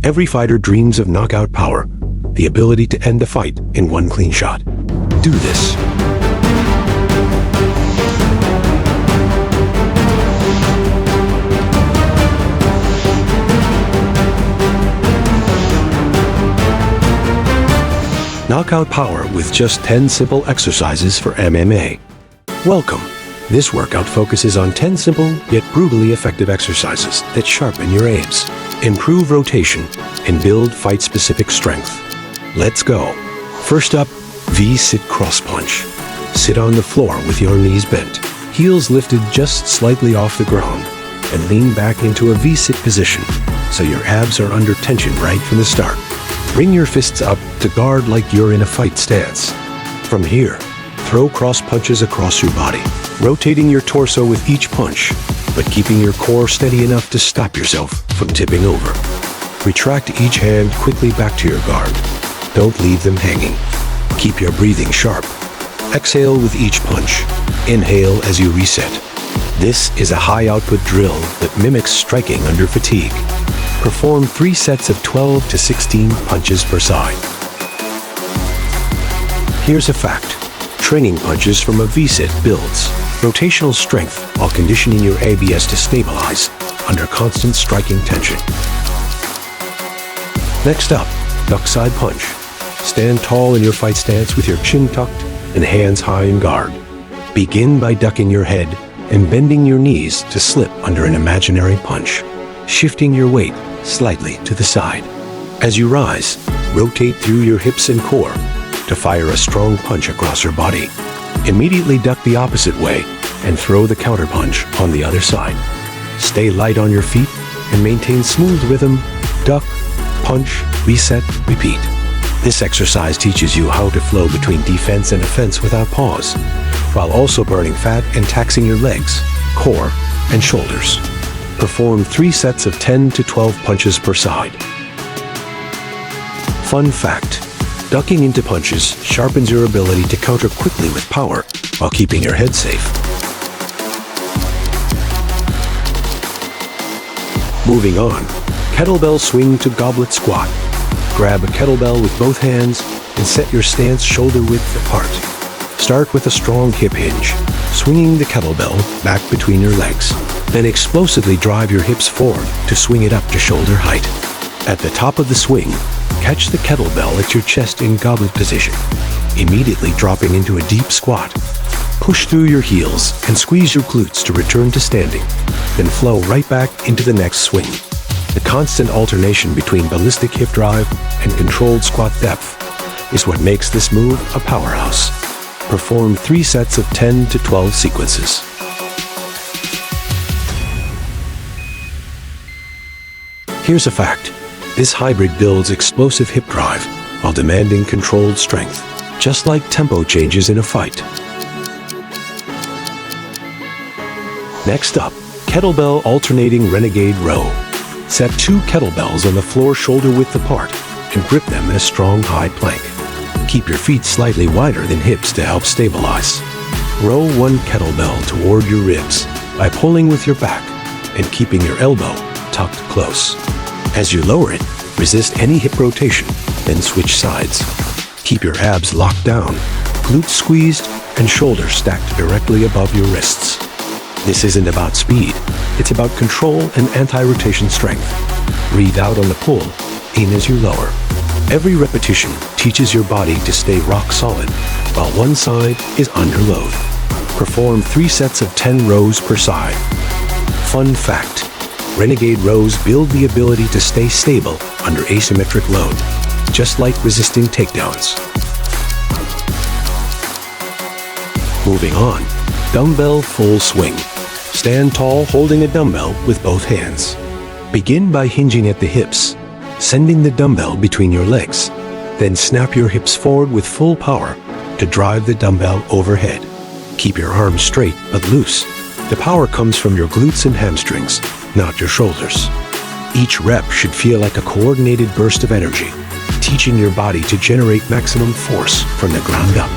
Every fighter dreams of knockout power, the ability to end a fight in one clean shot. Do this. Knockout power with just 10 simple exercises for MMA. Welcome. This workout focuses on 10 simple yet brutally effective exercises that sharpen your abs, improve rotation, and build fight-specific strength. Let's go. First up, V-sit cross punch. Sit on the floor with your knees bent, heels lifted just slightly off the ground, and lean back into a V-sit position so your abs are under tension right from the start. Bring your fists up to guard like you're in a fight stance. From here, throw cross punches across your body, rotating your torso with each punch, but keeping your core steady enough to stop yourself from tipping over. Retract each hand quickly back to your guard. Don't leave them hanging. Keep your breathing sharp. Exhale with each punch. Inhale as you reset. This is a high-output drill that mimics striking under fatigue. Perform 3 sets of 12 to 16 punches per side. Here's a fact. Training punches from a V-sit builds rotational strength while conditioning your abs to stabilize under constant striking tension. Next up, duck side punch. Stand tall in your fight stance with your chin tucked and hands high in guard. Begin by ducking your head and bending your knees to slip under an imaginary punch, shifting your weight slightly to the side. As you rise, rotate through your hips and core to fire a strong punch across your body. Immediately duck the opposite way and throw the counterpunch on the other side. Stay light on your feet and maintain smooth rhythm. Duck, punch, reset, repeat. This exercise teaches you how to flow between defense and offense without pause, while also burning fat and taxing your legs, core, and shoulders. Perform 3 sets of 10 to 12 punches per side. Fun fact: ducking into punches sharpens your ability to counter quickly with power while keeping your head safe. Moving on, kettlebell swing to goblet squat. Grab a kettlebell with both hands and set your stance shoulder width apart. Start with a strong hip hinge, swinging the kettlebell back between your legs. Then explosively drive your hips forward to swing it up to shoulder height. At the top of the swing, catch the kettlebell at your chest in goblet position, immediately dropping into a deep squat. Push through your heels and squeeze your glutes to return to standing, then flow right back into the next swing. The constant alternation between ballistic hip drive and controlled squat depth is what makes this move a powerhouse. Perform 3 sets of 10 to 12 sequences. Here's a fact. This hybrid builds explosive hip drive while demanding controlled strength, just like tempo changes in a fight. Next up, kettlebell alternating Renegade row. Set 2 kettlebells on the floor shoulder width apart and grip them in a strong high plank. Keep your feet slightly wider than hips to help stabilize. Row 1 kettlebell toward your ribs by pulling with your back and keeping your elbow tucked close. As you lower it, resist any hip rotation, then switch sides. Keep your abs locked down, glutes squeezed, and shoulders stacked directly above your wrists. This isn't about speed, it's about control and anti-rotation strength. Breathe out on the pull, in as you lower. Every repetition teaches your body to stay rock solid, while one side is under load. Perform 3 sets of 10 rows per side. Fun fact: Renegade rows build the ability to stay stable under asymmetric load, just like resisting takedowns. Moving on, dumbbell full swing. Stand tall holding a dumbbell with both hands. Begin by hinging at the hips, sending the dumbbell between your legs. Then snap your hips forward with full power to drive the dumbbell overhead. Keep your arms straight but loose. The power comes from your glutes and hamstrings, not your shoulders. Each rep should feel like a coordinated burst of energy, teaching your body to generate maximum force from the ground up.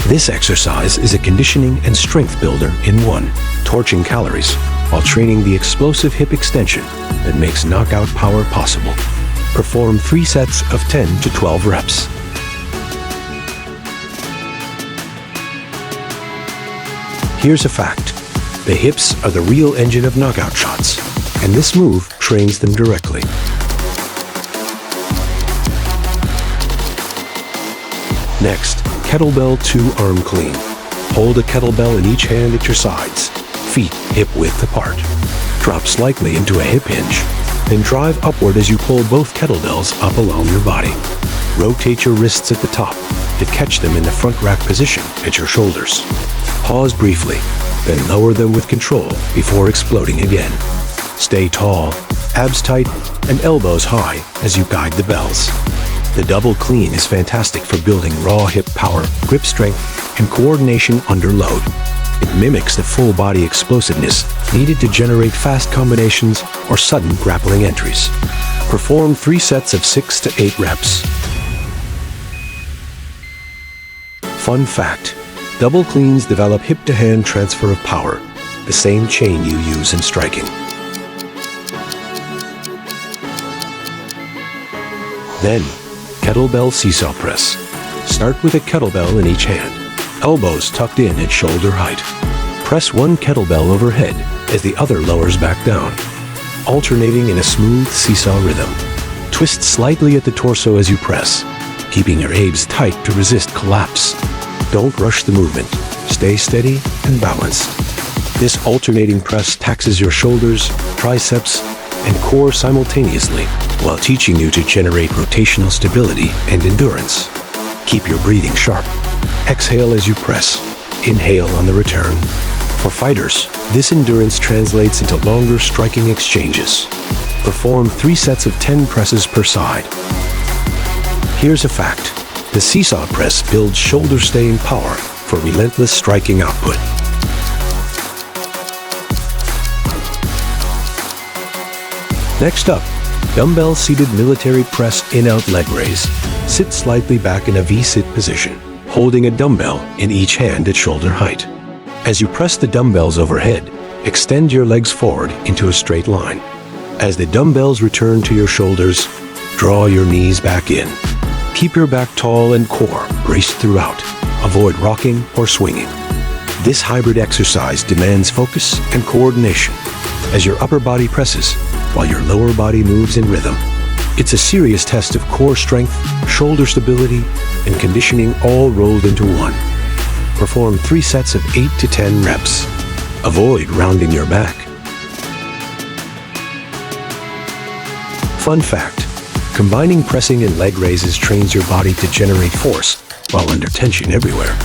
This exercise is a conditioning and strength builder in one, torching calories while training the explosive hip extension that makes knockout power possible. Perform 3 sets of 10 to 12 reps. Here's a fact. The hips are the real engine of knockout shots, and this move trains them directly. Next, Kettlebell 2 Arm Clean. Hold a kettlebell in each hand at your sides, feet hip-width apart. Drop slightly into a hip hinge, then drive upward as you pull both kettlebells up along your body. Rotate your wrists at the top to catch them in the front rack position at your shoulders. Pause briefly, then lower them with control before exploding again. Stay tall, abs tight, and elbows high as you guide the bells. The double clean is fantastic for building raw hip power, grip strength, and coordination under load. It mimics the full body explosiveness needed to generate fast combinations or sudden grappling entries. Perform 3 sets of 6 to 8 reps. Fun fact: double cleans develop hip-to-hand transfer of power, the same chain you use in striking. Then, Kettlebell Seesaw Press. Start with a kettlebell in each hand, elbows tucked in at shoulder height. Press one kettlebell overhead as the other lowers back down, alternating in a smooth seesaw rhythm. Twist slightly at the torso as you press, keeping your abs tight to resist collapse. Don't rush the movement. Stay steady and balanced. This alternating press taxes your shoulders, triceps, and core simultaneously while teaching you to generate rotational stability and endurance. Keep your breathing sharp. Exhale as you press. Inhale on the return. For fighters, this endurance translates into longer striking exchanges. Perform 3 sets of 10 presses per side. Here's a fact. The seesaw press builds shoulder-staying power for relentless striking output. Next up, dumbbell seated military press in-out leg raise. Sit slightly back in a V-sit position, holding a dumbbell in each hand at shoulder height. As you press the dumbbells overhead, extend your legs forward into a straight line. As the dumbbells return to your shoulders, draw your knees back in. Keep your back tall and core braced throughout. Avoid rocking or swinging. This hybrid exercise demands focus and coordination as your upper body presses while your lower body moves in rhythm. It's a serious test of core strength, shoulder stability, and conditioning all rolled into one. Perform 3 sets of 8 to 10 reps. Avoid rounding your back. Fun fact: combining pressing and leg raises trains your body to generate force while under tension everywhere.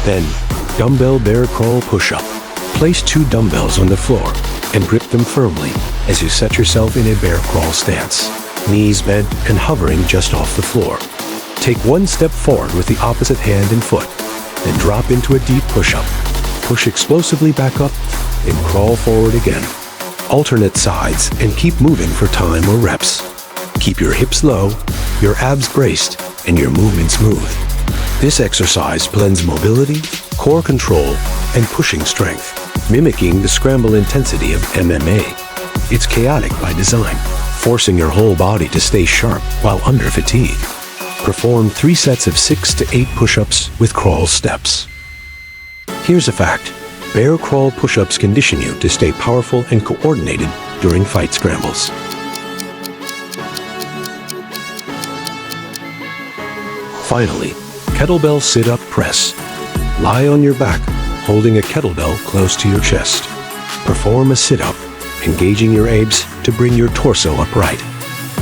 Then, dumbbell bear crawl push-up. Place 2 dumbbells on the floor and grip them firmly as you set yourself in a bear crawl stance. Knees bent and hovering just off the floor. Take 1 step forward with the opposite hand and foot, then drop into a deep push-up. Push explosively back up and crawl forward again. Alternate sides and keep moving for time or reps. Keep your hips low, your abs braced, and your movement smooth. This exercise blends mobility, core control, and pushing strength, mimicking the scramble intensity of MMA. It's chaotic by design, forcing your whole body to stay sharp while under fatigue. Perform 3 sets of 6 to 8 push-ups with crawl steps. Here's a fact: bear crawl push-ups condition you to stay powerful and coordinated during fight scrambles. Finally, Kettlebell Sit Up Press. Lie on your back, holding a kettlebell close to your chest. Perform a sit-up, engaging your abs to bring your torso upright.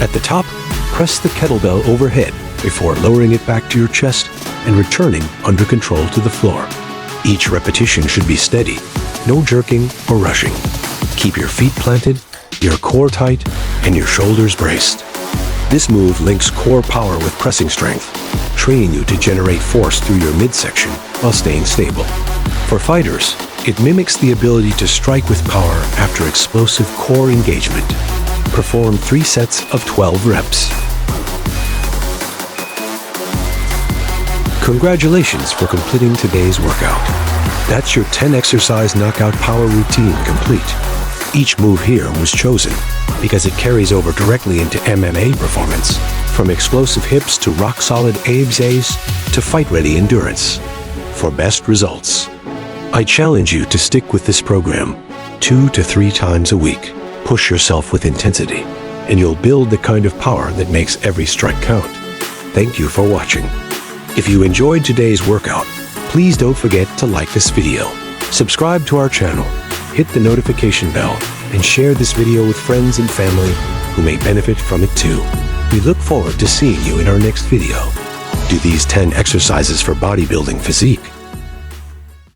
At the top, press the kettlebell overhead before lowering it back to your chest and returning under control to the floor. Each repetition should be steady, no jerking or rushing. Keep your feet planted, your core tight, and your shoulders braced. This move links core power with pressing strength, training you to generate force through your midsection while staying stable. For fighters, it mimics the ability to strike with power after explosive core engagement. Perform 3 sets of 12 reps. Congratulations for completing today's workout. That's your 10 exercise knockout power routine complete. Each move here was chosen because it carries over directly into MMA performance, from explosive hips to rock-solid abs to fight-ready endurance. For best results, I challenge you to stick with this program 2 to 3 times a week. Push yourself with intensity, and you'll build the kind of power that makes every strike count. Thank you for watching. If you enjoyed today's workout, please don't forget to like this video, subscribe to our channel, hit the notification bell, and share this video with friends and family who may benefit from it too. We look forward to seeing you in our next video. Do these 10 exercises for bodybuilding physique.